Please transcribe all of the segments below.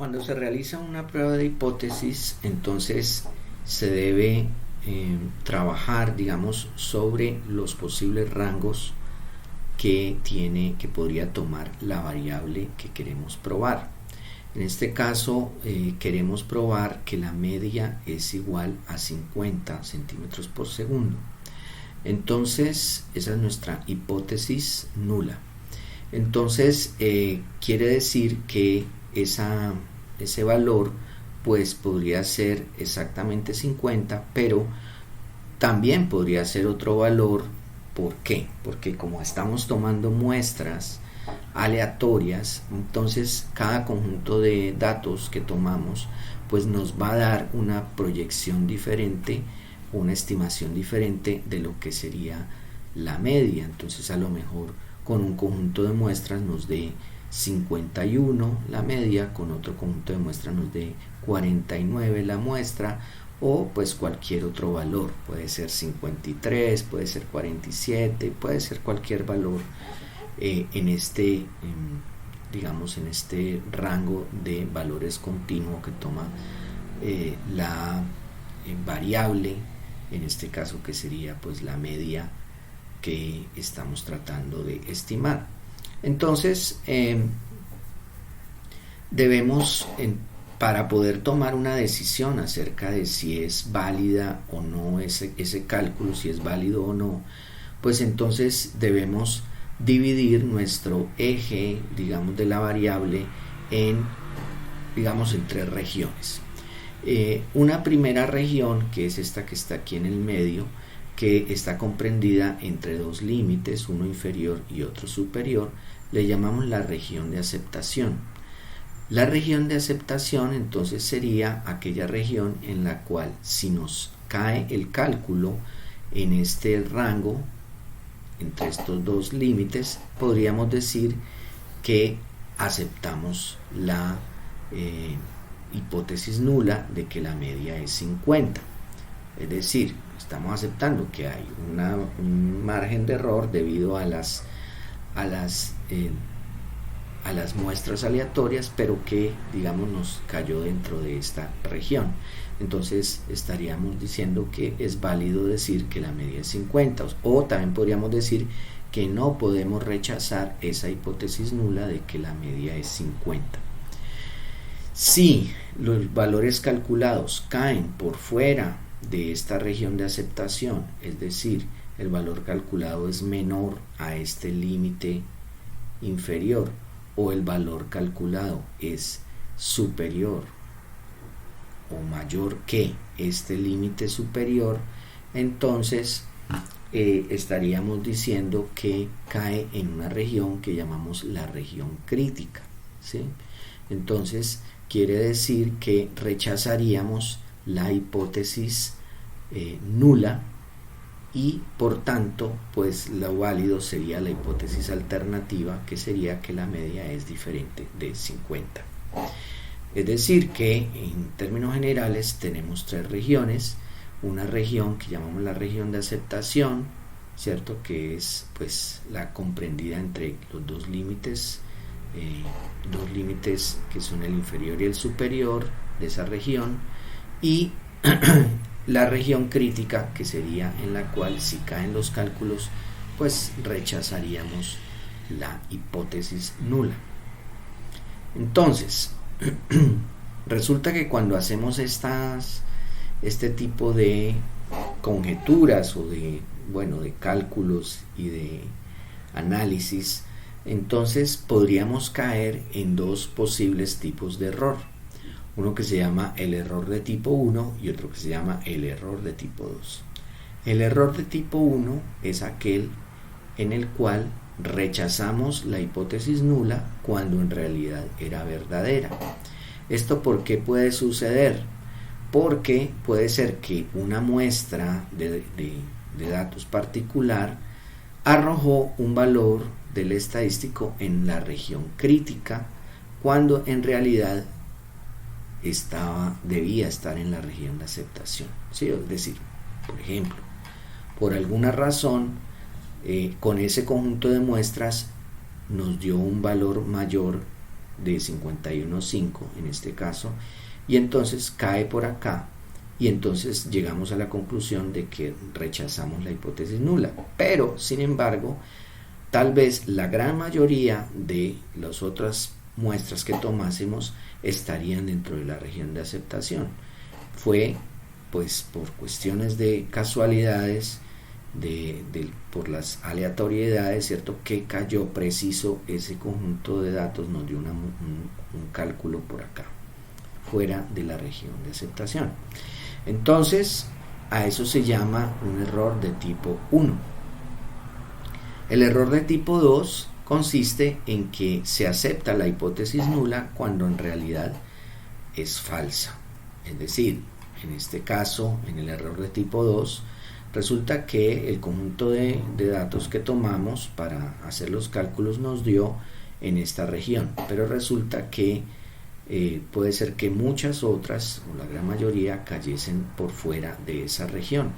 Cuando se realiza una prueba de hipótesis, entonces se debe trabajar, digamos, sobre los posibles rangos que podría tomar la variable que queremos probar. En este caso queremos probar que la media es igual a 50 centímetros por segundo. Entonces esa es nuestra hipótesis nula. Entonces quiere decir que ese valor pues podría ser exactamente 50, pero también podría ser otro valor. ¿Por qué? Porque como estamos tomando muestras aleatorias, entonces cada conjunto de datos que tomamos pues nos va a dar una proyección diferente, una estimación diferente de lo que sería la media. Entonces a lo mejor con un conjunto de muestras nos dé 51 la media, con otro conjunto de muestras nos dé 49 la muestra, o pues cualquier otro valor, puede ser 53, puede ser 47, puede ser cualquier valor en este rango de valores continuo que toma la variable, en este caso que sería pues la media que estamos tratando de estimar. Entonces debemos, para poder tomar una decisión acerca de si es válida o no ese cálculo, si es válido o no, pues entonces debemos dividir nuestro eje, digamos, de la variable en tres regiones. Una primera región, que es esta que está aquí en el medio, que está comprendida entre dos límites, uno inferior y otro superior, le llamamos la región de aceptación. La región de aceptación entonces sería aquella región en la cual, si nos cae el cálculo en este rango, entre estos dos límites, podríamos decir que aceptamos la hipótesis nula de que la media es 50. Es decir, estamos aceptando que hay un margen de error debido a las muestras aleatorias, pero que, digamos, nos cayó dentro de esta región. Entonces estaríamos diciendo que es válido decir que la media es 50, o también podríamos decir que no podemos rechazar esa hipótesis nula de que la media es 50. Si los valores calculados caen por fuera de esta región de aceptación, es decir, el valor calculado es menor a este límite inferior, o el valor calculado es superior o mayor que este límite superior, entonces estaríamos diciendo que cae en una región que llamamos la región crítica, ¿sí? Entonces quiere decir que rechazaríamos la hipótesis nula, y por tanto pues lo válido sería la hipótesis alternativa, que sería que la media es diferente de 50. Es decir que en términos generales tenemos tres regiones: una región que llamamos la región de aceptación, ¿cierto?, que es pues la comprendida entre los dos límites que son el inferior y el superior de esa región, y la región crítica, que sería en la cual, si caen los cálculos, pues rechazaríamos la hipótesis nula. Entonces resulta que cuando hacemos este tipo de conjeturas o de cálculos y de análisis, entonces podríamos caer en dos posibles tipos de error: uno que se llama el error de tipo 1 y otro que se llama el error de tipo 2. El error de tipo 1 es aquel en el cual rechazamos la hipótesis nula cuando en realidad era verdadera. ¿Esto por qué puede suceder? Porque puede ser que una muestra de datos particular arrojó un valor del estadístico en la región crítica, cuando en realidad debía estar en la región de aceptación, ¿sí? Es decir, por ejemplo, por alguna razón con ese conjunto de muestras nos dio un valor mayor de 51,5 en este caso, y entonces cae por acá, y entonces llegamos a la conclusión de que rechazamos la hipótesis nula. Pero sin embargo, tal vez la gran mayoría de las otras muestras que tomásemos estarían dentro de la región de aceptación. Fue pues por cuestiones de casualidades, por las aleatoriedades, ¿cierto?, que cayó preciso ese conjunto de datos, nos dio un cálculo por acá, fuera de la región de aceptación. Entonces, a eso se llama un error de tipo 1. El error de tipo 2 consiste en que se acepta la hipótesis nula cuando en realidad es falsa. Es decir, en este caso, en el error de tipo 2, resulta que el conjunto de datos que tomamos para hacer los cálculos nos dio en esta región, pero resulta que puede ser que muchas otras, o la gran mayoría, cayesen por fuera de esa región.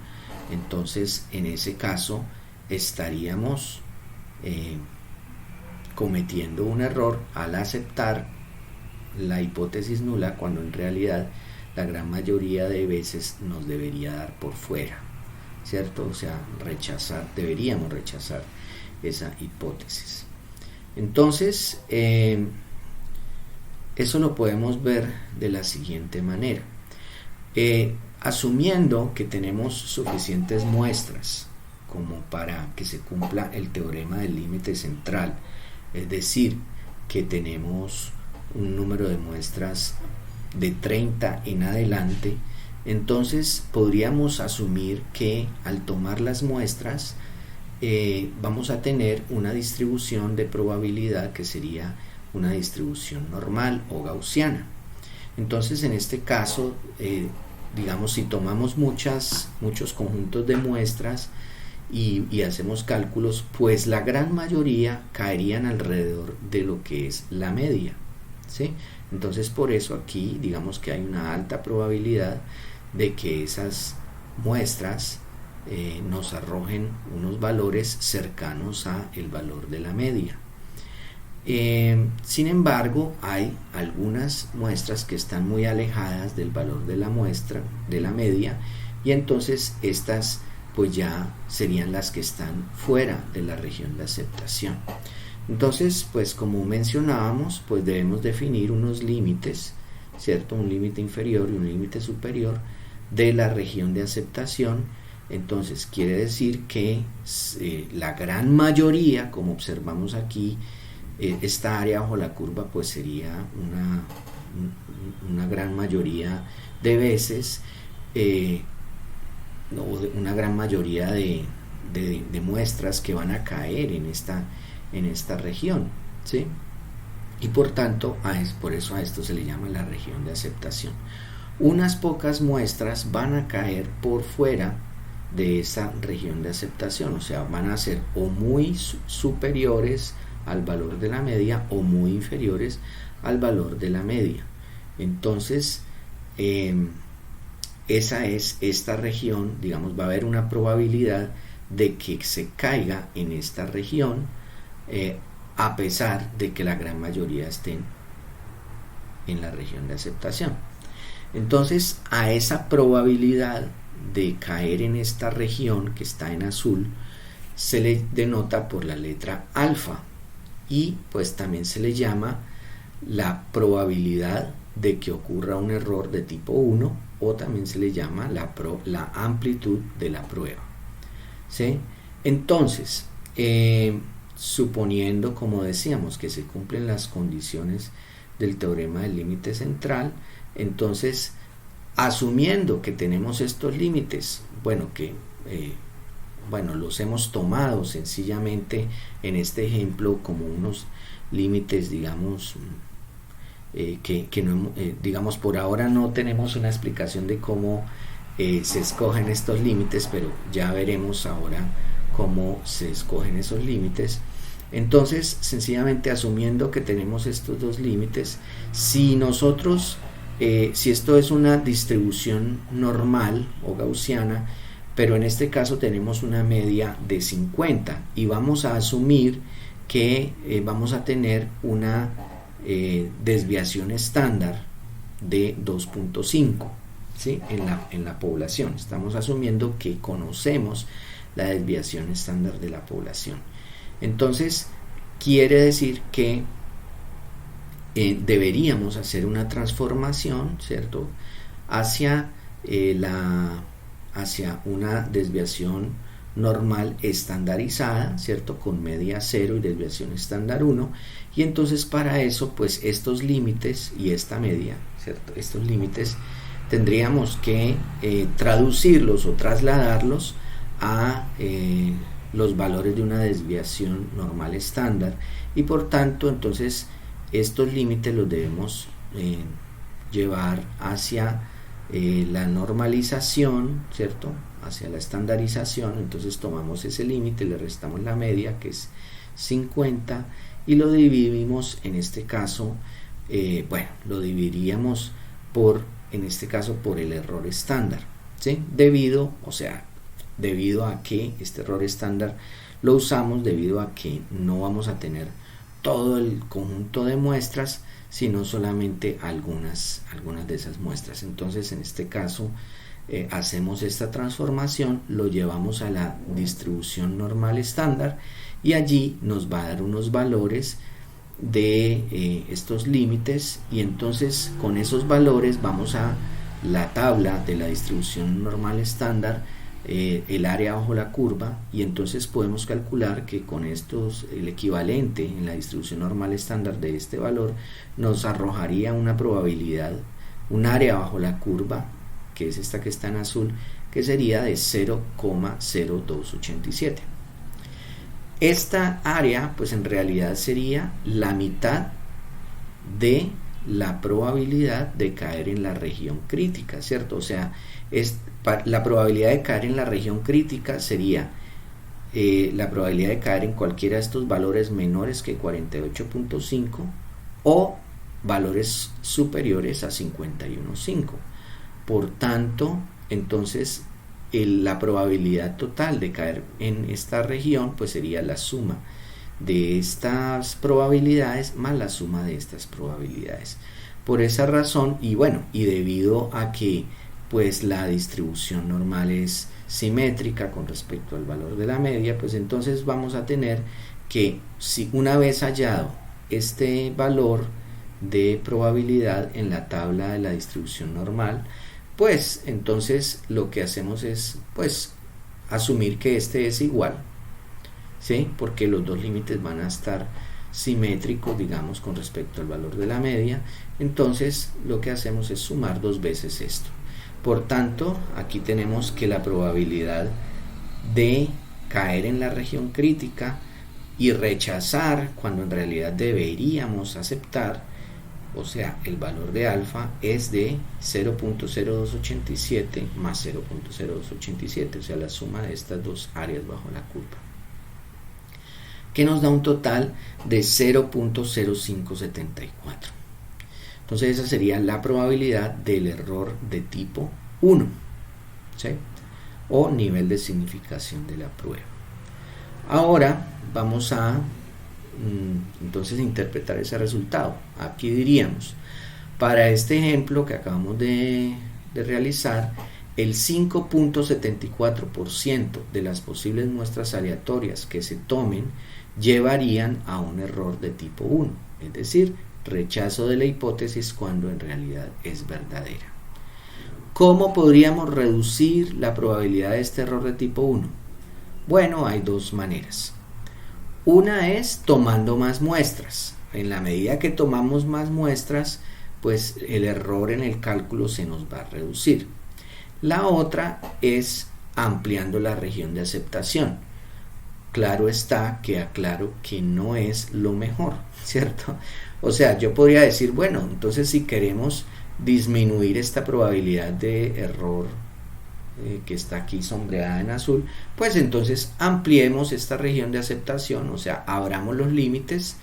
Entonces, en ese caso, estaríamos cometiendo un error al aceptar la hipótesis nula, cuando en realidad la gran mayoría de veces nos debería dar por fuera, ¿cierto? O sea, deberíamos rechazar esa hipótesis. Entonces, eso lo podemos ver de la siguiente manera. Asumiendo que tenemos suficientes muestras como para que se cumpla el teorema del límite central, es decir, que tenemos un número de muestras de 30 en adelante, entonces podríamos asumir que al tomar las muestras vamos a tener una distribución de probabilidad que sería una distribución normal o gaussiana. Entonces, en este caso, digamos, si tomamos muchos conjuntos de muestras y hacemos cálculos, pues la gran mayoría caerían alrededor de lo que es la media, ¿sí? Entonces, por eso aquí digamos que hay una alta probabilidad de que esas muestras nos arrojen unos valores cercanos a el valor de la media. Sin embargo, hay algunas muestras que están muy alejadas del valor de la muestra, de la media, y entonces estas pues ya serían las que están fuera de la región de aceptación. Entonces, pues como mencionábamos, pues debemos definir unos límites, ¿cierto? Un límite inferior y un límite superior de la región de aceptación. Entonces quiere decir que la gran mayoría, como observamos aquí, esta área bajo la curva pues sería una gran mayoría de veces, una gran mayoría de muestras que van a caer en esta región, ¿sí? Y por tanto, por eso a esto se le llama la región de aceptación. Unas pocas muestras van a caer por fuera de esa región de aceptación, o sea, van a ser o muy superiores al valor de la media o muy inferiores al valor de la media. Entonces, esa es esta región, digamos, va a haber una probabilidad de que se caiga en esta región, a pesar de que la gran mayoría estén en la región de aceptación. Entonces, a esa probabilidad de caer en esta región que está en azul se le denota por la letra alfa, y pues también se le llama la probabilidad de que ocurra un error de tipo 1, o también se le llama la amplitud de la prueba, ¿sí? Entonces, suponiendo, como decíamos, que se cumplen las condiciones del teorema del límite central, entonces, asumiendo que tenemos estos límites, los hemos tomado sencillamente en este ejemplo como unos límites, digamos, que no, digamos, por ahora no tenemos una explicación de cómo se escogen estos límites, pero ya veremos ahora cómo se escogen esos límites. Entonces, sencillamente asumiendo que tenemos estos dos límites, si nosotros, si esto es una distribución normal o gaussiana, pero en este caso tenemos una media de 50 y vamos a asumir que vamos a tener una desviación estándar de 2.5, ¿sí? En la población. Estamos asumiendo que conocemos la desviación estándar de la población. Entonces, quiere decir que deberíamos hacer una transformación, ¿cierto?, hacia una desviación normal estandarizada, ¿cierto?, con media 0 y desviación estándar 1, y entonces para eso, pues estos límites y esta media, ¿cierto?, estos límites tendríamos que traducirlos o trasladarlos a los valores de una desviación normal estándar, y por tanto entonces estos límites los debemos llevar hacia la normalización, ¿cierto?, hacia la estandarización. Entonces tomamos ese límite, le restamos la media, que es 50, y lo dividimos, en este caso, lo dividiríamos en este caso por el error estándar, ¿sí? Debido a que este error estándar lo usamos debido a que no vamos a tener todo el conjunto de muestras, sino solamente algunas de esas muestras. Entonces, en este caso, hacemos esta transformación, lo llevamos a la distribución normal estándar, y allí nos va a dar unos valores de estos límites, y entonces con esos valores vamos a la tabla de la distribución normal estándar, el área bajo la curva, y entonces podemos calcular que con estos, el equivalente en la distribución normal estándar de este valor nos arrojaría una probabilidad, un área bajo la curva, que es esta que está en azul, que sería de 0,0287. Esta área, pues en realidad sería la mitad de la probabilidad de caer en la región crítica, ¿cierto? O sea, la probabilidad de caer en la región crítica sería la probabilidad de caer en cualquiera de estos valores menores que 48.5 o valores superiores a 51.5. Por tanto, entonces la probabilidad total de caer en esta región pues sería la suma de estas probabilidades más la suma de estas probabilidades. Por esa razón, y debido a que pues la distribución normal es simétrica con respecto al valor de la media, pues entonces vamos a tener que, si una vez hallado este valor de probabilidad en la tabla de la distribución normal, pues entonces lo que hacemos es pues asumir que este es igual, ¿sí? Porque los dos límites van a estar simétricos, digamos, con respecto al valor de la media. Entonces lo que hacemos es sumar dos veces esto. Por tanto, aquí tenemos que la probabilidad de caer en la región crítica y rechazar cuando en realidad deberíamos aceptar, o sea, el valor de alfa es de 0.0287 más 0.0287, o sea, la suma de estas dos áreas bajo la curva, que nos da un total de 0.0574. Entonces esa sería la probabilidad del error de tipo 1, ¿sí?, o nivel de significación de la prueba. Ahora vamos a entonces interpretar ese resultado. Aquí diríamos, para este ejemplo que acabamos de realizar, el 5.74% de las posibles muestras aleatorias que se tomen llevarían a un error de tipo 1, es decir, rechazo de la hipótesis cuando en realidad es verdadera. ¿Cómo podríamos reducir la probabilidad de este error de tipo 1? Bueno, hay dos maneras. Una es tomando más muestras. En la medida que tomamos más muestras, pues el error en el cálculo se nos va a reducir. La otra es ampliando la región de aceptación. Claro está que aclaro que no es lo mejor, ¿cierto? O sea, yo podría decir, bueno, entonces si queremos disminuir esta probabilidad de error que está aquí sombreada en azul, pues entonces ampliemos esta región de aceptación, o sea, abramos los límites,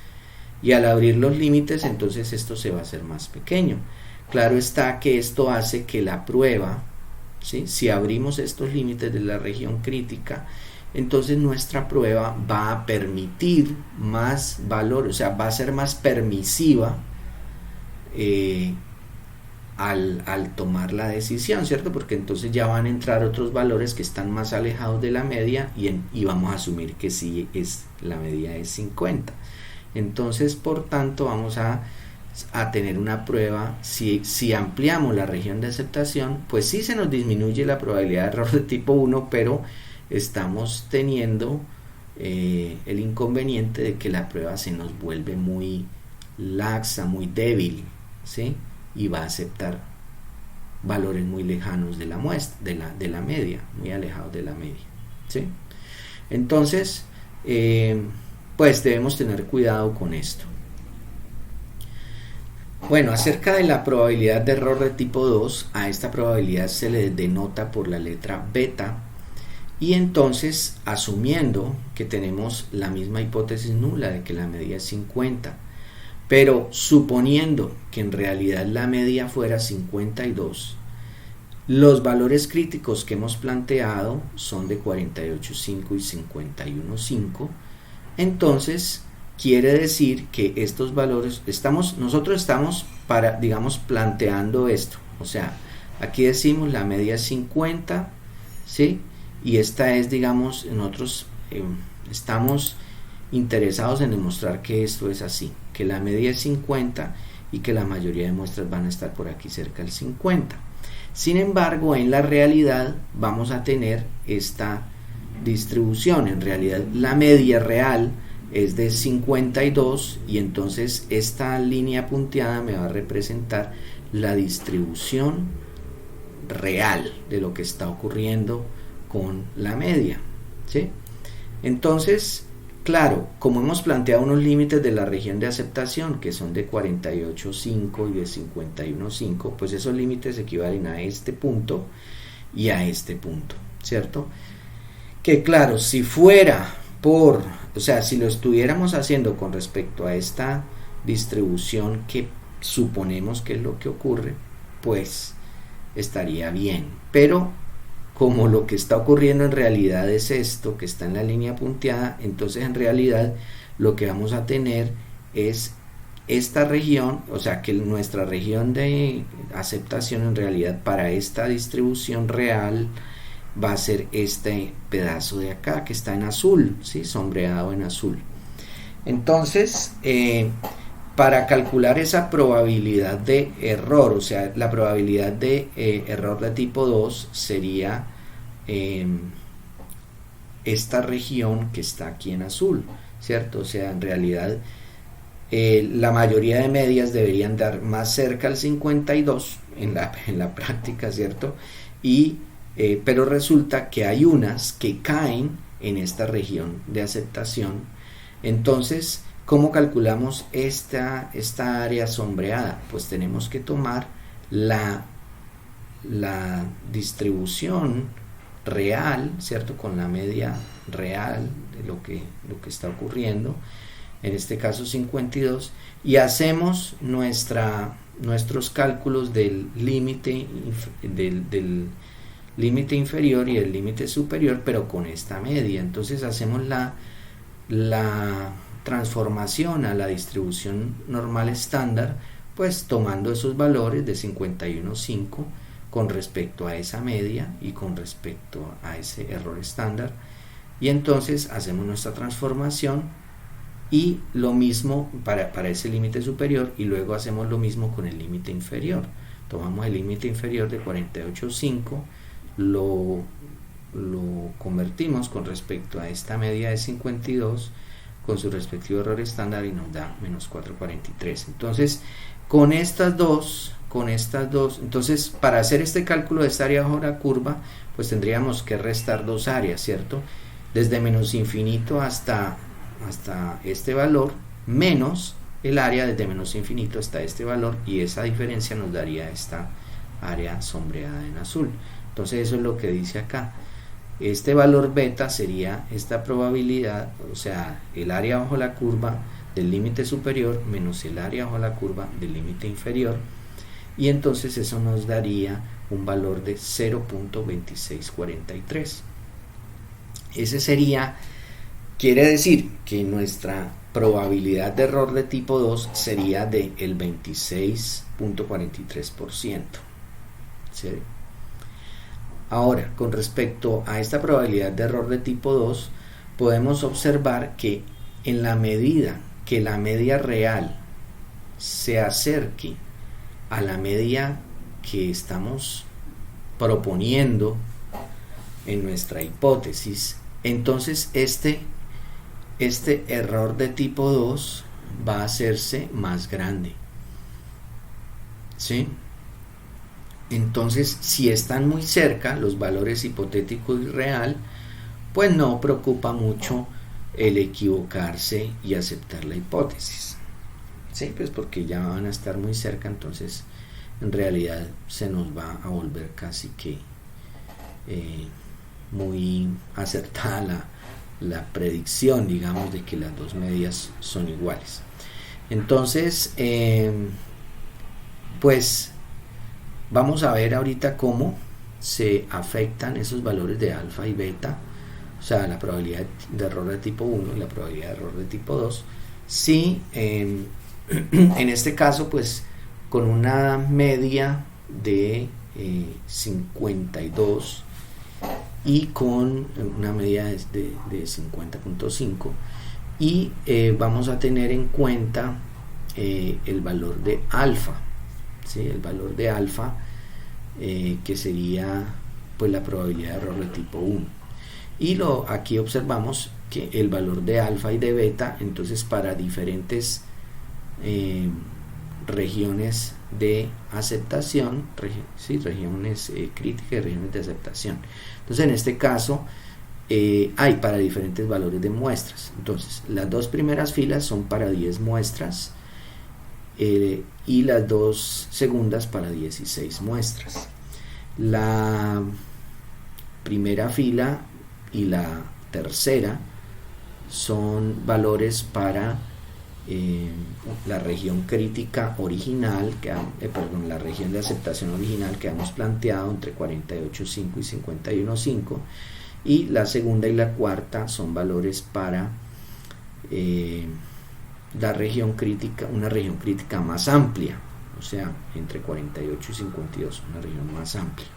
y al abrir los límites entonces esto se va a hacer más pequeño. Claro está que esto hace que la prueba, ¿sí?, si abrimos estos límites de la región crítica, entonces nuestra prueba va a permitir más valor, o sea, va a ser más permisiva eh, al tomar la decisión, ¿cierto? Porque entonces ya van a entrar otros valores que están más alejados de la media y vamos a asumir que sí la media es 50. Entonces, por tanto, vamos a tener una prueba. Si ampliamos la región de aceptación, pues sí se nos disminuye la probabilidad de error de tipo 1, pero estamos teniendo el inconveniente de que la prueba se nos vuelve muy laxa, muy débil, ¿sí? Y va a aceptar valores muy lejanos de la muestra, de la media, muy alejados de la media, ¿sí? Entonces, pues debemos tener cuidado con esto. Bueno, acerca de la probabilidad de error de tipo 2, a esta probabilidad se le denota por la letra beta, y entonces, asumiendo que tenemos la misma hipótesis nula de que la media es 50, pero suponiendo que en realidad la media fuera 52, los valores críticos que hemos planteado son de 48,5 y 51,5. Entonces quiere decir que estos valores nosotros estamos planteando esto. O sea, aquí decimos la media es 50, ¿sí? Y esta es, nosotros estamos interesados en demostrar que esto es así, que la media es 50 y que la mayoría de muestras van a estar por aquí cerca del 50. Sin embargo, en la realidad vamos a tener esta distribución. En realidad la media real es de 52 y entonces esta línea punteada me va a representar la distribución real de lo que está ocurriendo con la media, ¿sí? Entonces, claro, como hemos planteado unos límites de la región de aceptación que son de 48,5 y de 51,5, pues esos límites equivalen a este punto y a este punto, ¿cierto? Que claro, si fuera si lo estuviéramos haciendo con respecto a esta distribución que suponemos que es lo que ocurre, pues estaría bien, pero como lo que está ocurriendo en realidad es esto que está en la línea punteada, entonces en realidad lo que vamos a tener es esta región, o sea que nuestra región de aceptación en realidad para esta distribución real va a ser este pedazo de acá que está en azul, ¿sí? Sombreado en azul. Entonces, para calcular esa probabilidad de error, o sea, la probabilidad de error de tipo 2 sería esta región que está aquí en azul, ¿cierto? O sea, en realidad la mayoría de medias deberían dar más cerca al 52 en la práctica, ¿cierto? Pero resulta que hay unas que caen en esta región de aceptación. Entonces, ¿cómo calculamos esta área sombreada? Pues tenemos que tomar la distribución real, ¿cierto? Con la media real de lo que está ocurriendo, en este caso 52, y hacemos nuestros cálculos del límite del límite inferior y el límite superior, pero con esta media. Entonces hacemos la transformación a la distribución normal estándar, pues tomando esos valores de 51,5 con respecto a esa media y con respecto a ese error estándar, y entonces hacemos nuestra transformación y lo mismo para ese límite superior, y luego hacemos lo mismo con el límite inferior. Tomamos el límite inferior de 48,5, lo convertimos con respecto a esta media de 52 con su respectivo error estándar y nos da menos 443. Entonces, con estas dos, entonces para hacer este cálculo de esta área bajo la curva, pues tendríamos que restar dos áreas, ¿cierto? Desde menos infinito hasta este valor, menos el área desde menos infinito hasta este valor, y esa diferencia nos daría esta área sombreada en azul. Entonces eso es lo que dice acá. Este valor beta sería esta probabilidad, o sea, el área bajo la curva del límite superior menos el área bajo la curva del límite inferior, y entonces eso nos daría un valor de 0.2643. Ese sería, quiere decir que nuestra probabilidad de error de tipo 2 sería de el 26.43%. ¿Sí? Ahora, con respecto a esta probabilidad de error de tipo 2, podemos observar que en la medida que la media real se acerque a la media que estamos proponiendo en nuestra hipótesis, entonces este error de tipo 2 va a hacerse más grande. ¿Sí? Entonces, si están muy cerca los valores hipotético y real, pues no preocupa mucho el equivocarse y aceptar la hipótesis. Sí, pues porque ya van a estar muy cerca, entonces en realidad se nos va a volver casi que muy acertada la predicción, digamos, de que las dos medias son iguales. Entonces, pues vamos a ver ahorita cómo se afectan esos valores de alfa y beta, o sea, la probabilidad de error de tipo 1 y la probabilidad de error de tipo 2, si en este caso, pues con una media de 52 y con una media de 50.5, y vamos a tener en cuenta el valor de alfa, ¿sí? El valor de alfa, que sería pues la probabilidad de error de tipo 1, y aquí observamos que el valor de alfa y de beta, entonces para diferentes regiones de aceptación, regiones críticas y regiones de aceptación. Entonces en este caso hay para diferentes valores de muestras. Entonces las dos primeras filas son para 10 muestras y las dos segundas para 16 muestras. La primera fila y la tercera son valores para la región crítica original, la región de aceptación original que hemos planteado entre 48.5 y 51.5, y la segunda y la cuarta son valores para la región crítica, una región crítica más amplia, o sea, entre 48 y 52, una región más amplia.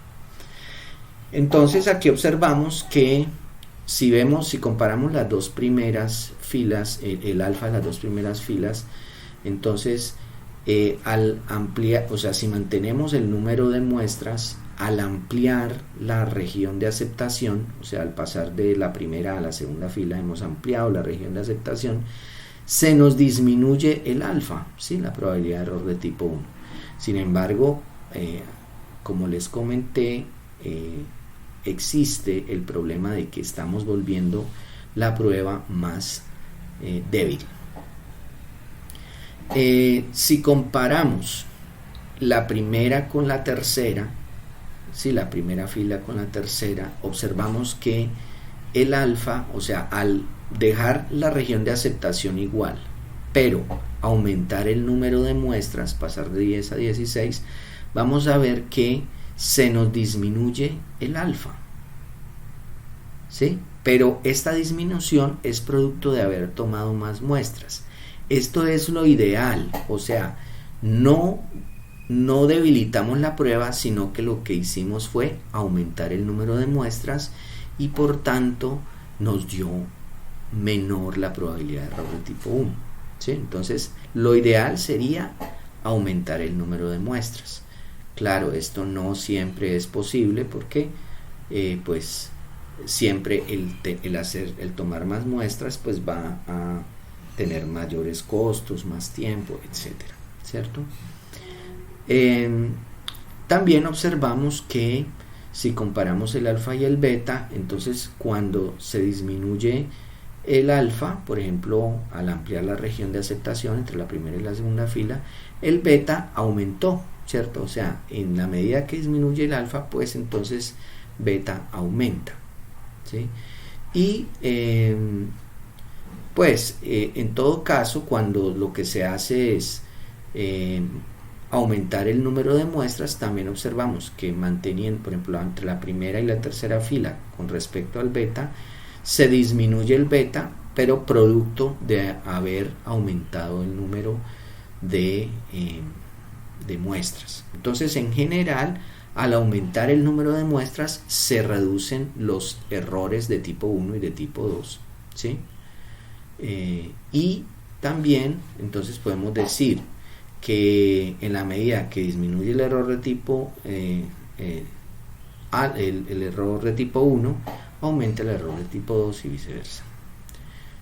Entonces aquí observamos que si comparamos las dos primeras filas, el alfa de las dos primeras filas, entonces al ampliar, o sea, si mantenemos el número de muestras, al ampliar la región de aceptación, o sea, al pasar de la primera a la segunda fila hemos ampliado la región de aceptación, se nos disminuye el alfa, ¿sí? La probabilidad de error de tipo 1. Sin embargo, como les comenté, existe el problema de que estamos volviendo la prueba más débil. Si comparamos la primera con la tercera, ¿sí? La primera fila con la tercera, observamos que el alfa, o sea, al dejar la región de aceptación igual, pero aumentar el número de muestras, pasar de 10 a 16, vamos a ver que se nos disminuye el alfa, ¿sí? Pero esta disminución es producto de haber tomado más muestras. Esto es lo ideal, o sea, no debilitamos la prueba, sino que lo que hicimos fue aumentar el número de muestras y por tanto nos dio menor la probabilidad de error de tipo 1, ¿sí? Entonces lo ideal sería aumentar el número de muestras. Claro, esto no siempre es posible porque pues siempre el tomar más muestras pues va a tener mayores costos, más tiempo, etcétera, ¿cierto? También observamos que si comparamos el alfa y el beta, entonces cuando se disminuye el alfa, por ejemplo, al ampliar la región de aceptación entre la primera y la segunda fila, el beta aumentó, ¿cierto? O sea, en la medida que disminuye el alfa, pues entonces beta aumenta, ¿sí? Y pues en todo caso, cuando lo que se hace es aumentar el número de muestras, también observamos que manteniendo, por ejemplo, entre la primera y la tercera fila con respecto al beta, se disminuye el beta, pero producto de haber aumentado el número de muestras. Entonces, en general, al aumentar el número de muestras, se reducen los errores de tipo 1 y de tipo 2, ¿sí? Y también, entonces, podemos decir que en la medida que disminuye el error de tipo el error de tipo 1, aumenta el error de tipo 2 y viceversa,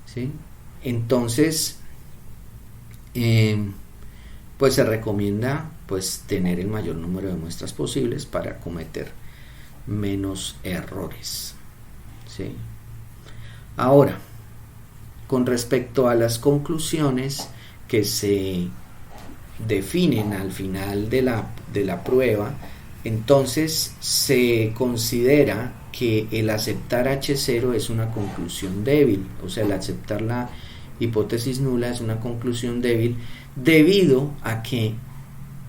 ¿sí? Entonces, pues se recomienda pues tener el mayor número de muestras posibles para cometer menos errores, ¿sí? Ahora, con respecto a las conclusiones que se definen al final de la prueba, entonces se considera que el aceptar H0 es una conclusión débil, o sea, el aceptar la hipótesis nula es una conclusión débil debido a que,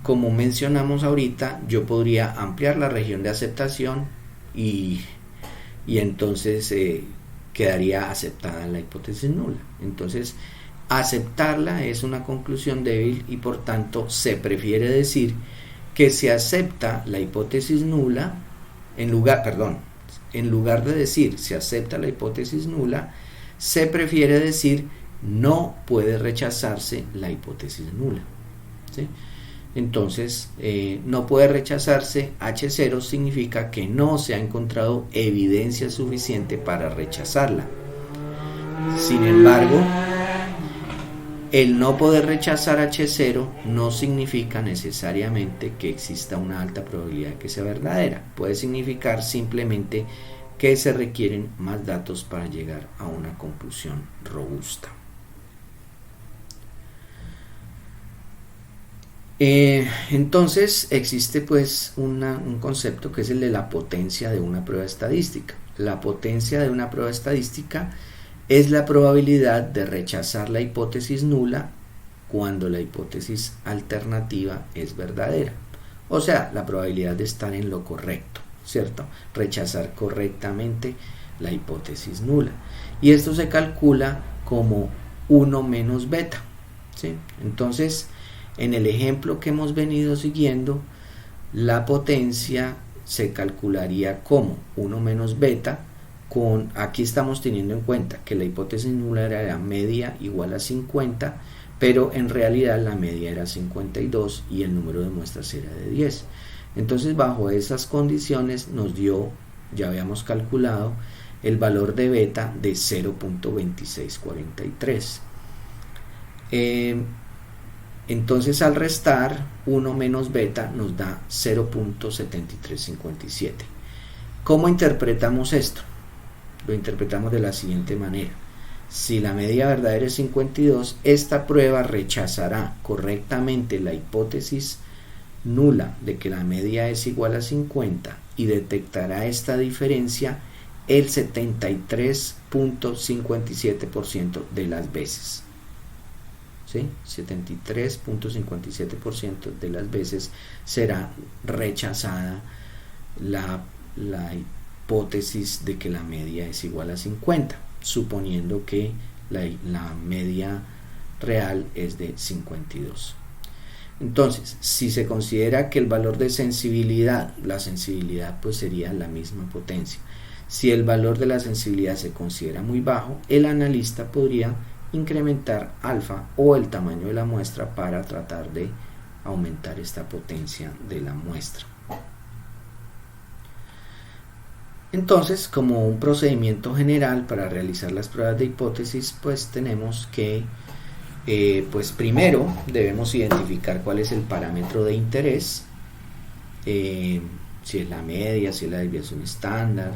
como mencionamos ahorita, yo podría ampliar la región de aceptación y entonces quedaría aceptada la hipótesis nula. Entonces, aceptarla es una conclusión débil y por tanto se prefiere decir que se acepta la hipótesis nula en lugar de decir se acepta la hipótesis nula, se prefiere decir no puede rechazarse la hipótesis nula, ¿sí? Entonces, no puede rechazarse H0 significa que no se ha encontrado evidencia suficiente para rechazarla. Sin embargo, el no poder rechazar H0 no significa necesariamente que exista una alta probabilidad de que sea verdadera. Puede significar simplemente que se requieren más datos para llegar a una conclusión robusta. Entonces existe pues un concepto que es el de la potencia de una prueba estadística. La potencia de una prueba estadística es la probabilidad de rechazar la hipótesis nula cuando la hipótesis alternativa es verdadera. O sea, la probabilidad de estar en lo correcto, ¿cierto? Rechazar correctamente la hipótesis nula. Y esto se calcula como 1 menos beta, ¿sí? Entonces, en el ejemplo que hemos venido siguiendo, la potencia se calcularía como 1 menos beta. Aquí estamos teniendo en cuenta que la hipótesis nula era la media igual a 50, pero en realidad la media era 52 y el número de muestras era de 10. Entonces, bajo esas condiciones nos dio, ya habíamos calculado, el valor de beta de 0.2643. Entonces, al restar 1 menos beta nos da 0.7357. ¿Cómo interpretamos esto? Lo interpretamos de la siguiente manera. Si la media verdadera es 52, esta prueba rechazará correctamente la hipótesis nula de que la media es igual a 50 y detectará esta diferencia el 73.57% de las veces. ¿Sí? 73.57% de las veces será rechazada la hipótesis de que la media es igual a 50, suponiendo que la media real es de 52. Entonces, si se considera que el valor de sensibilidad, la sensibilidad pues sería la misma potencia, si el valor de la sensibilidad se considera muy bajo, el analista podría incrementar alfa o el tamaño de la muestra para tratar de aumentar esta potencia de la muestra. Entonces, como un procedimiento general para realizar las pruebas de hipótesis, pues tenemos que pues primero debemos identificar cuál es el parámetro de interés, si es la media, si es la desviación estándar,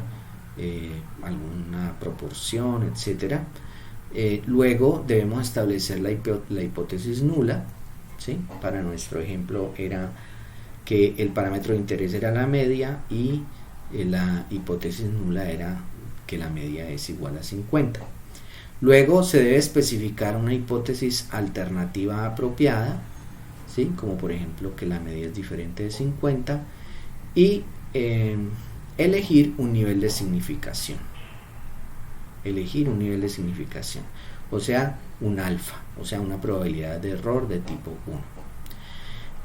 alguna proporción, etcétera. Luego debemos establecer la hipótesis nula, ¿sí? Para nuestro ejemplo era que el parámetro de interés era la media y la hipótesis nula era que la media es igual a 50. Luego se debe especificar una hipótesis alternativa apropiada, ¿sí? Como por ejemplo que la media es diferente de 50 y elegir un nivel de significación. elegir un nivel de significación, o sea, un alfa, o sea, una probabilidad de error de tipo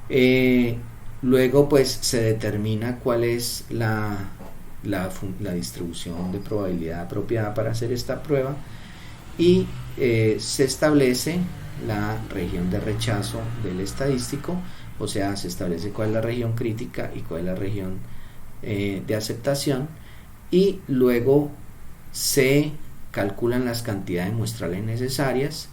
1. Luego pues se determina cuál es la distribución de probabilidad apropiada para hacer esta prueba y se establece la región de rechazo del estadístico, o sea, se establece cuál es la región crítica y cuál es la región de aceptación, y luego se calculan las cantidades muestrales necesarias,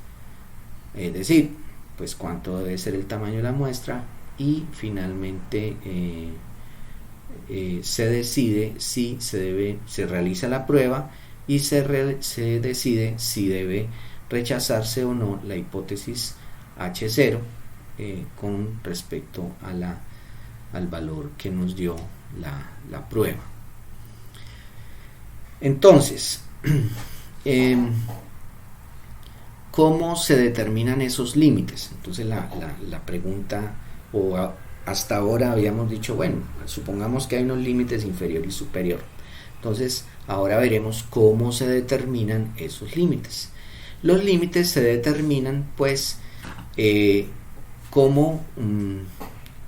es decir, pues cuánto debe ser el tamaño de la muestra, y finalmente se decide si se realiza la prueba y se decide si debe rechazarse o no la hipótesis H0 con respecto al valor que nos dio la prueba. Entonces, ¿cómo se determinan esos límites? Entonces la pregunta, hasta ahora habíamos dicho, bueno, supongamos que hay unos límites inferior y superior. Entonces, ahora veremos cómo se determinan esos límites. Los límites se determinan, pues, como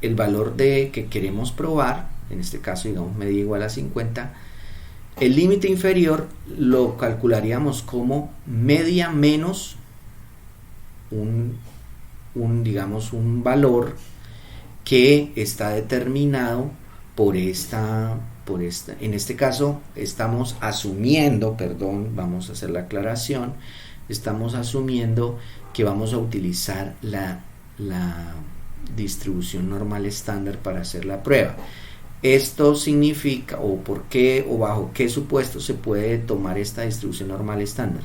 el valor que queremos probar, en este caso, digamos, media igual a 50, el límite inferior lo calcularíamos como media menos digamos, un valor que está determinado por esta, en este caso estamos asumiendo, vamos a hacer la aclaración, estamos asumiendo que vamos a utilizar la distribución normal estándar para hacer la prueba. Esto significa, o por qué, o bajo qué supuesto se puede tomar esta distribución normal estándar,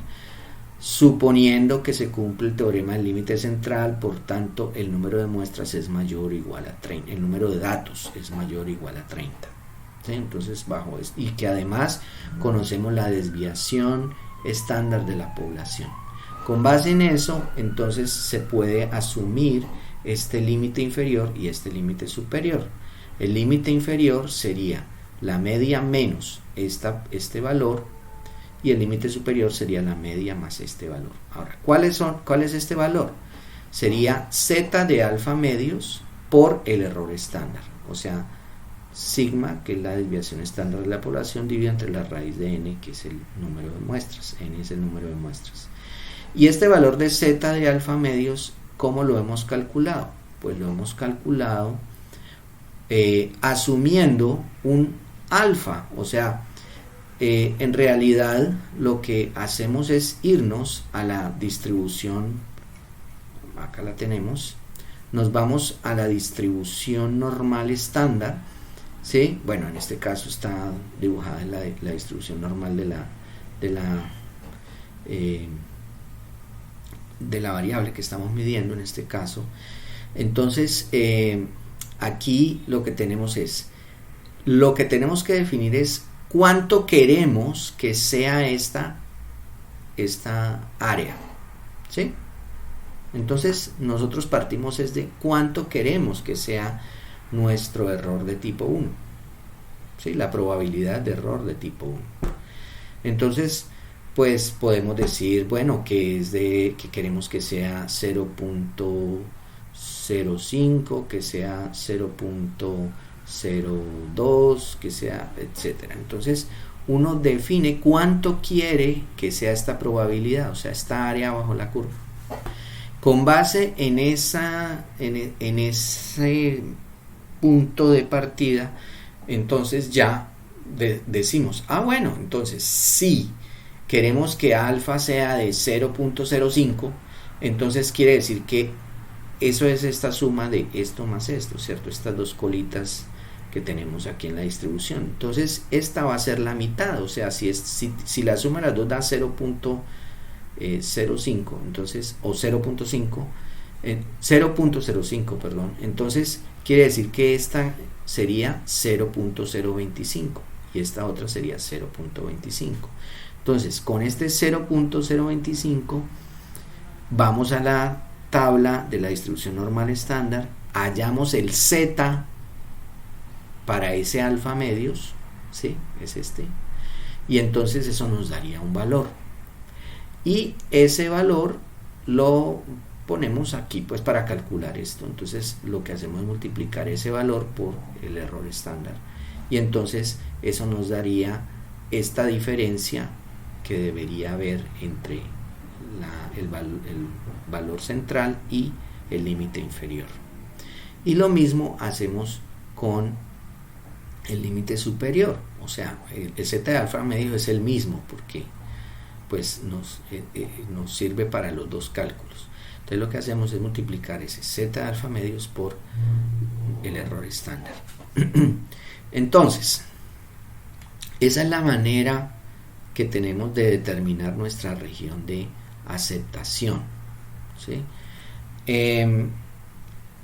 suponiendo que se cumple el teorema del límite central, por tanto el número de muestras es mayor o igual a 30, el número de datos es mayor o igual a 30. ¿Sí? Entonces bajo esto, y que además conocemos la desviación estándar de la población. Con base en eso, entonces se puede asumir este límite inferior y este límite superior. El límite inferior sería la media menos este valor, y el límite superior sería la media más este valor. Ahora, ¿cuál es este valor? Sería z de alfa medios por el error estándar, o sea, sigma, que es la desviación estándar de la población, dividido entre la raíz de n, que es el número de muestras. N es el número de muestras. Y este valor de z de alfa medios, ¿cómo lo hemos calculado? Pues lo hemos calculado asumiendo un alfa, o sea, en realidad lo que hacemos es irnos a la distribución, acá la tenemos, nos vamos a la distribución normal estándar, ¿sí? Bueno, en este caso está dibujada la distribución normal de la variable que estamos midiendo en este caso. Entonces aquí lo que tenemos que definir es cuánto queremos que sea esta área, ¿sí? Entonces nosotros partimos es de cuánto queremos que sea nuestro error de tipo 1, ¿sí? La probabilidad de error de tipo 1. Entonces pues podemos decir, bueno, que queremos que sea 0.05, que sea 0.02, que sea, etcétera. Entonces uno define cuánto quiere que sea esta probabilidad, o sea, esta área bajo la curva. Con base en ese punto de partida, entonces ya decimos, bueno, entonces si queremos que alfa sea de 0.05, entonces quiere decir que eso es esta suma de esto más esto, ¿cierto? Estas dos colitas que tenemos aquí en la distribución. Entonces esta va a ser la mitad, o sea, si la suma de las dos da 0.05, entonces, o 0.05, perdón, entonces quiere decir que esta sería 0.025 y esta otra sería 0.25. Entonces, con este 0.025 vamos a la tabla de la distribución normal estándar, hallamos el z para ese alfa medios, ¿sí? Es este, y entonces eso nos daría un valor. y ese valor lo ponemos aquí pues para calcular esto. Entonces lo que hacemos es multiplicar ese valor por el error estándar y entonces eso nos daría esta diferencia que debería haber entre el valor central y el límite inferior. Y lo mismo hacemos con el límite superior, o sea, el z de alfa medio es el mismo porque pues nos sirve para los dos cálculos. Entonces lo que hacemos es multiplicar ese z de alfa medios por el error estándar. Entonces, esa es la manera que tenemos de determinar nuestra región de aceptación, ¿sí?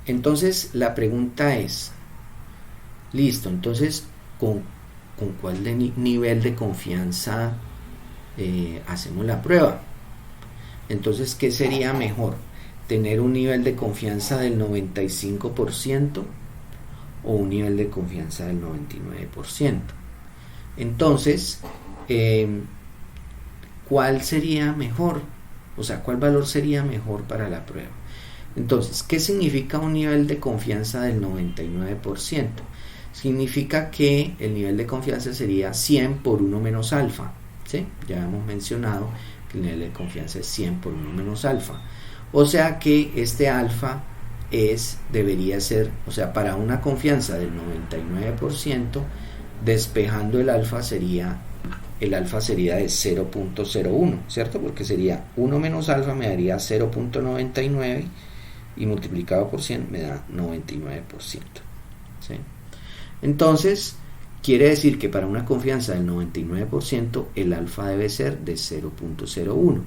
Entonces la pregunta es, listo, entonces ¿con cuál nivel de confianza hacemos la prueba? Entonces, ¿qué sería mejor? ¿Tener un nivel de confianza del 95% o un nivel de confianza del 99%? Entonces, ¿cuál sería mejor? O sea, ¿cuál valor sería mejor para la prueba? Entonces, ¿qué significa un nivel de confianza del 99%? Significa que el nivel de confianza sería 100 por 1 menos alfa, ¿sí? Ya hemos mencionado que el nivel de confianza es 100 por 1 menos alfa. O sea que este alfa debería ser, o sea, para una confianza del 99%, despejando el alfa sería de 0.01, ¿cierto? Porque sería 1 menos alfa me daría 0.99 y multiplicado por 100 me da 99%, ¿sí? Entonces, quiere decir que para una confianza del 99% el alfa debe ser de 0.01.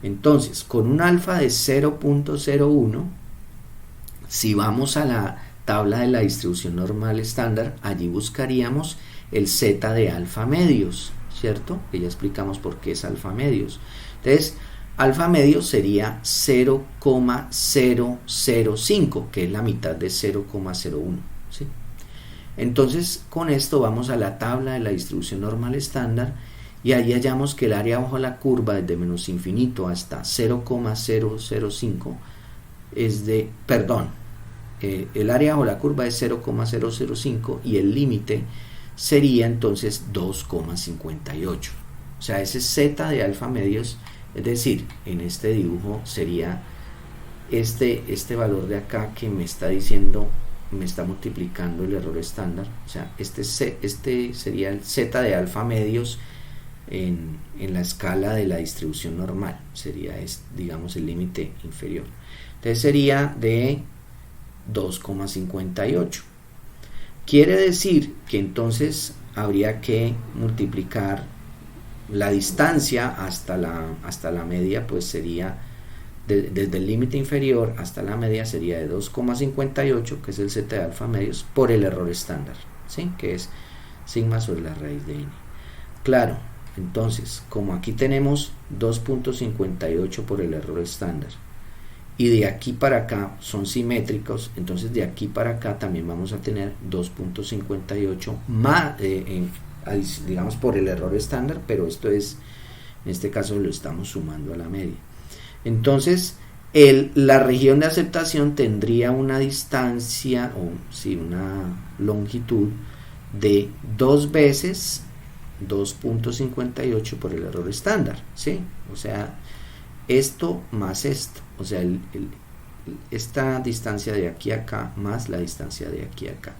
Entonces, con un alfa de 0.01, si vamos a la tabla de la distribución normal estándar, allí buscaríamos el z de alfa medios, ¿cierto? Que ya explicamos por qué es alfa medios. Entonces, alfa medios sería 0,005, que es la mitad de 0,01, ¿sí? Entonces, con esto vamos a la tabla de la distribución normal estándar y allí hallamos que el área bajo la curva desde menos infinito hasta 0,005 es de, el área bajo la curva es 0,005 y el límite sería entonces 2,58. O sea, ese z de alfa medios, es decir, en este dibujo sería este valor de acá que me está diciendo, me está multiplicando el error estándar. O sea, este sería el z de alfa medios en la escala de la distribución normal. Sería, digamos, el límite inferior. Entonces sería de 2,58. Quiere decir que entonces habría que multiplicar la distancia hasta la media, pues sería desde el límite inferior hasta la media sería de 2,58, que es el z de alfa medios, por el error estándar, ¿sí? Que es sigma sobre la raíz de n. Claro, entonces, como aquí tenemos 2,58 por el error estándar y de aquí para acá son simétricos, entonces de aquí para acá también vamos a tener 2,58 más, digamos, por el error estándar, pero esto es, en este caso lo estamos sumando a la media. Entonces, la región de aceptación tendría una distancia, una longitud de 2 veces 2,58 por el error estándar, ¿sí? O sea, esto más esto, o sea, esta distancia de aquí a acá más la distancia de aquí a acá.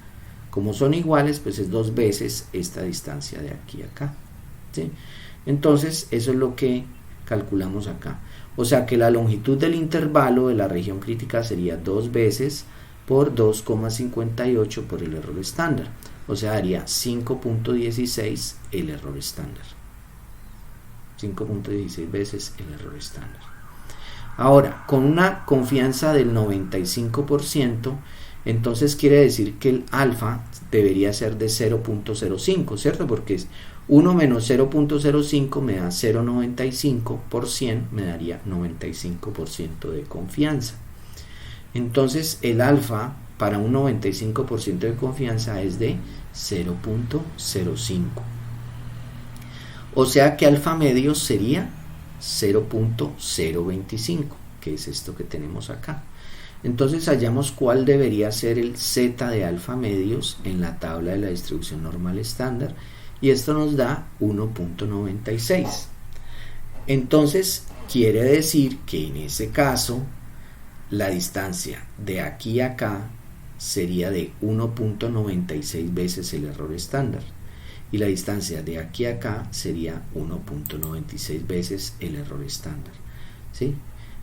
Como son iguales, pues es 2 veces esta distancia de aquí a acá, ¿sí? Entonces, eso es lo que calculamos acá. O sea que la longitud del intervalo de la región crítica sería 2 veces por 2,58 por el error estándar. O sea, daría 5,16 el error estándar. 5,16 veces el error estándar. Ahora, con una confianza del 95%, entonces quiere decir que el alfa debería ser de 0,05, ¿cierto? Porque es 1 menos 0,05 me da 0,95 por 100, me daría 95% de confianza. Entonces el alfa para un 95% de confianza es de 0,05. O sea que alfa medio sería 0.025, que es esto que tenemos acá. Entonces hallamos cuál debería ser el z de alfa medios en la tabla de la distribución normal estándar, y esto nos da 1.96. Entonces quiere decir que en ese caso la distancia de aquí a acá sería de 1.96 veces el error estándar, y la distancia de aquí a acá sería 1.96 veces el error estándar, ¿sí?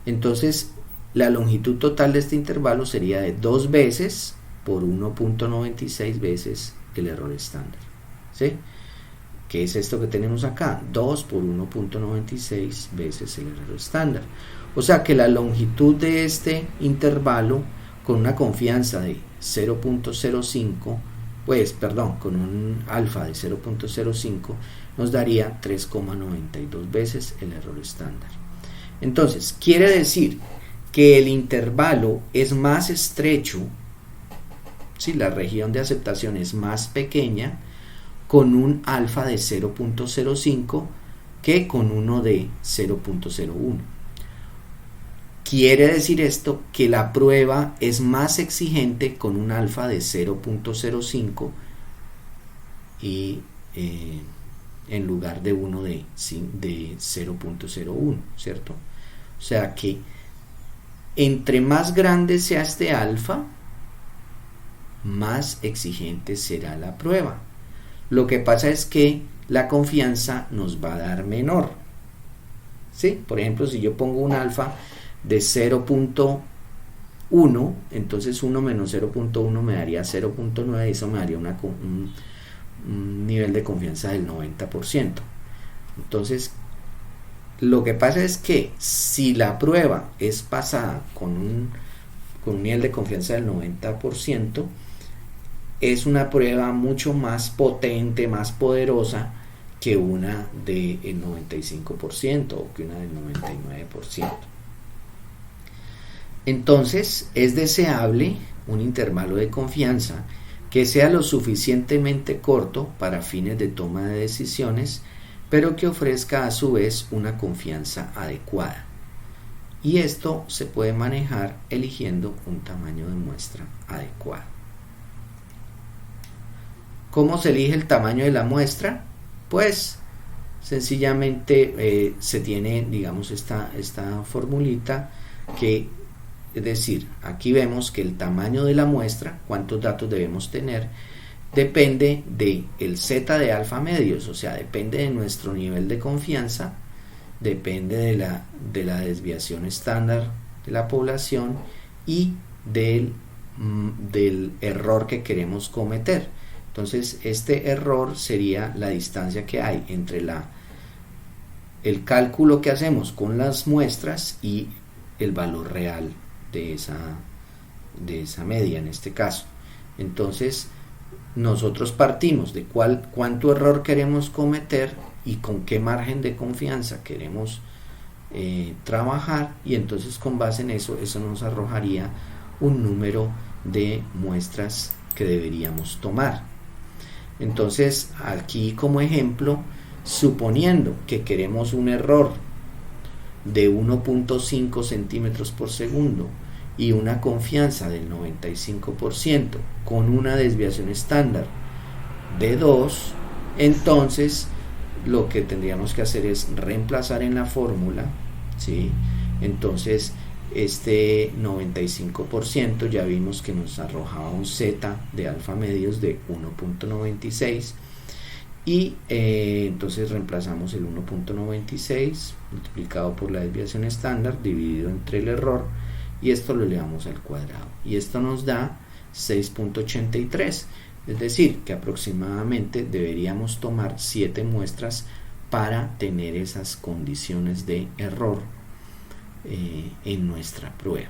Entonces la longitud total de este intervalo sería de 2 veces por 1.96 veces el error estándar, ¿sí? ¿Qué es esto que tenemos acá? 2 por 1.96 veces el error estándar. O sea que la longitud de este intervalo con una confianza de 0.05, con un alfa de 0.05, nos daría 3,92 veces el error estándar. Entonces, quiere decir que el intervalo es más estrecho, si la región de aceptación es más pequeña, con un alfa de 0.05 que con uno de 0.01. Quiere decir esto que la prueba es más exigente con un alfa de 0.05 y en lugar de uno de 0.01, ¿cierto? O sea que entre más grande sea este alfa, más exigente será la prueba. Lo que pasa es que la confianza nos va a dar menor, ¿sí? Por ejemplo, si yo pongo un alfa de 0.1, entonces 1 menos 0.1 me daría 0.9, y eso me daría un nivel de confianza del 90%. Entonces, lo que pasa es que si la prueba es pasada con un nivel de confianza del 90%, es una prueba mucho más potente, más poderosa que una del 95% o que una del 99%. Entonces, es deseable un intervalo de confianza que sea lo suficientemente corto para fines de toma de decisiones, pero que ofrezca a su vez una confianza adecuada. Y esto se puede manejar eligiendo un tamaño de muestra adecuado. ¿Cómo se elige el tamaño de la muestra? Pues sencillamente se tiene, digamos, esta formulita que, es decir, aquí vemos que el tamaño de la muestra, cuántos datos debemos tener, depende del z de alfa medios, o sea, depende de nuestro nivel de confianza, depende de la desviación estándar de la población y del error que queremos cometer. Entonces, este error sería la distancia que hay entre el cálculo que hacemos con las muestras y el valor real de esa media en este caso. Entonces, nosotros partimos de cuánto error queremos cometer y con qué margen de confianza queremos trabajar, y entonces con base en eso nos arrojaría un número de muestras que deberíamos tomar. Entonces, aquí como ejemplo, suponiendo que queremos un error de 1.5 centímetros por segundo y una confianza del 95% con una desviación estándar de 2, entonces lo que tendríamos que hacer es reemplazar en la fórmula, ¿sí? Entonces este 95% ya vimos que nos arrojaba un z de alfa medios de 1.96, y entonces reemplazamos el 1.96 multiplicado por la desviación estándar dividido entre el error, y esto lo elevamos al cuadrado, y esto nos da 6.83, es decir, que aproximadamente deberíamos tomar 7 muestras para tener esas condiciones de error en nuestra prueba.